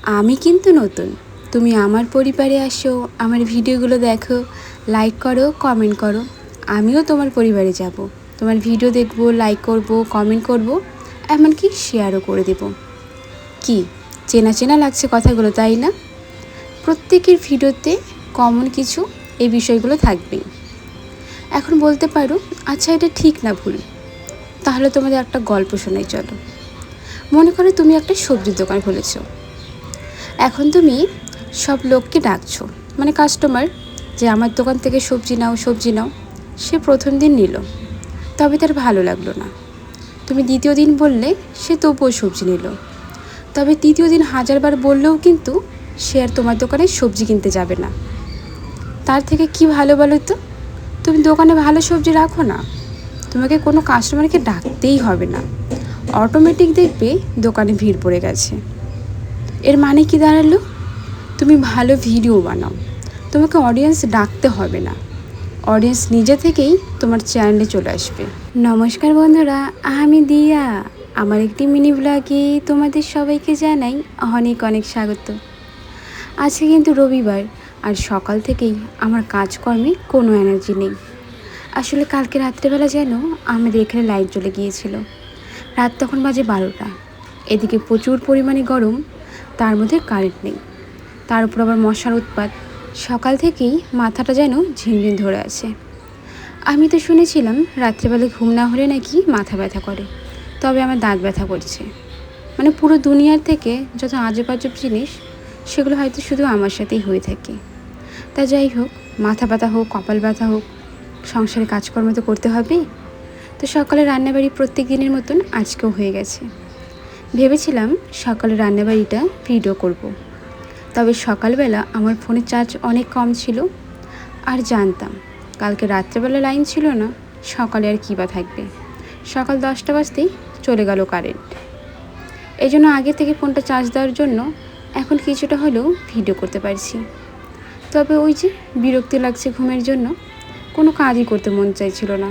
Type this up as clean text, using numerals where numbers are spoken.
আমি কিন্তু নতুন, তুমি আমার পরিবারে আসো, আমার ভিডিওগুলো দেখো, লাইক করো, কমেন্ট করো। আমিও তোমার পরিবারে যাব, তোমার ভিডিও দেখব, লাইক করব, কমেন্ট করব, এমনকি শেয়ারও করে দেব। কি চেনা চেনা লাগছে কথাগুলো, তাই না? প্রত্যেকের ভিডিওতে কমন কিছু এই বিষয়গুলো থাকবেই। এখন বলতে পারো, আচ্ছা এটা ঠিক না ভুল? তাহলে তোমাদের একটা গল্প শোনাই চলো। মনে করো তুমি একটা সবজির দোকান খুলেছো। এখন তুমি সব লোককে ডাকছো, মানে কাস্টমার, যে আমার দোকান থেকে সবজি নাও, সবজি নাও। সে প্রথম দিন নিল, তবে তার ভালো লাগলো না। তুমি দ্বিতীয় দিন বললে, সে তবুও সবজি নিল। তবে তৃতীয় দিন হাজারবার বললেও কিন্তু সে আর তোমার দোকানে সবজি কিনতে যাবে না। তার থেকে কি ভালো বলো তো? তুমি দোকানে ভালো সবজি রাখো না, তোমাকে কোনো কাস্টমারকে ডাকতেই হবে না, অটোমেটিক দেখবে দোকানে ভিড় পড়ে গেছে। এর মানে কি দাঁড়ালো? তুমি ভালো ভিডিও বানাও, তোমাকে অডিয়েন্স ডাকতে হবে না, অডিয়েন্স নিজে থেকেই তোমার চ্যানেলে চলে আসবে। নমস্কার বন্ধুরা, আমি দিয়া। আমার একটি মিনি ব্লগে তোমাদের সবাইকে জানাই অনেক অনেক স্বাগত। আজকে কিন্তু রবিবার, আর সকাল থেকেই আমার কাজকর্মে কোনো এনার্জি নেই। আসলে কালকে রাত্রেবেলা যেন আমাদের এখানে লাইট জ্বলে গিয়েছিল। রাত তখন বাজে 12টা। এদিকে প্রচুর পরিমাণে গরম, তার মধ্যে কারেন্ট নেই, তার উপর আবার মশার উৎপাত। সকাল থেকেই মাথাটা যেন ঝিনঝিন ধরে আছে। আমি তো শুনেছিলাম রাত্রেবেলা ঘুম না হলে নাকি মাথা ব্যথা করে, তবে আমার দাঁত ব্যথা করছে। মানে পুরো দুনিয়ার থেকে যত আজব আজব জিনিস, সেগুলো হয়তো শুধু আমার সাথেই হয়ে থাকে। তা যাই হোক, মাথা ব্যথা হোক, কপাল ব্যথা হোক, সংসারে কাজকর্ম তো করতে হবেই। তো সকালে রান্নাবাড়ি প্রত্যেক দিনের মতন আজকেও হয়ে গেছে। ভেবেছিলাম সকালে রান্নাবাড়িটা ভিডিও করব, তবে সকালবেলা আমার ফোনের চার্জ অনেক কম ছিল, আর জানতাম কালকে রাত্রেবেলা লাইন ছিল না, সকালে আর কী বা থাকবে। সকাল 10টা বাজতেই চলে গেল কারেন্ট। এই জন্য আগে থেকে ফোনটা চার্জ দেওয়ার জন্য এখন কিছুটা হলেও ভিডিও করতে পারছি। তবে ওই যে বিরক্তি লাগছে ঘুমের জন্য, কোনো কাজই করতে মন চাইছিল না।